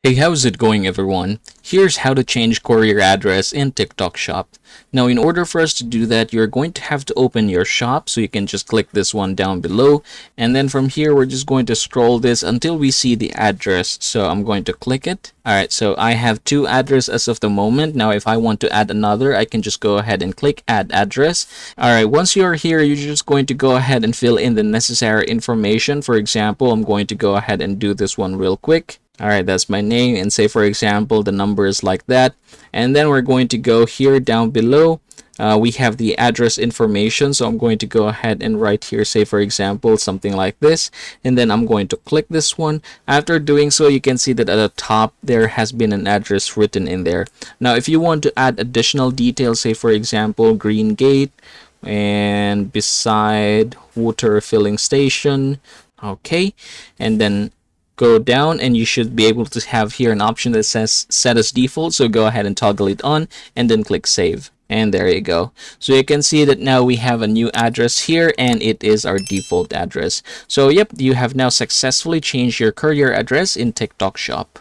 Hey, how's it going, everyone? Here's how to change courier address in TikTok Shop. Now, in order for us to do that, you're going to have to open your shop, so you can just click this one down below, and then from here we're just going to scroll this until we see the address. So I'm going to click it. Alright, so I have two addresses as of the moment. Now if I want to add another, I can just go ahead and click add address. Alright, once you're here, you're just going to go ahead and fill in the necessary information. For example, I'm going to go ahead and do this one real quick. Alright, that's my name, and say for example the number is like that, and then we're going to go here down below. We have the address information, so I'm going to go ahead and write here, say for example something like this, and then I'm going to click this one. After doing so, you can see that at the top there has been an address written in there. Now if you want to add additional details, say for example Green Gate and beside water filling station, okay, and then go down and you should be able to have here an option that says set as default, so go ahead and toggle it on and then click save, and there you go. So you can see that now we have a new address here and it is our default address. So yep, you have now successfully changed your courier address in TikTok Shop.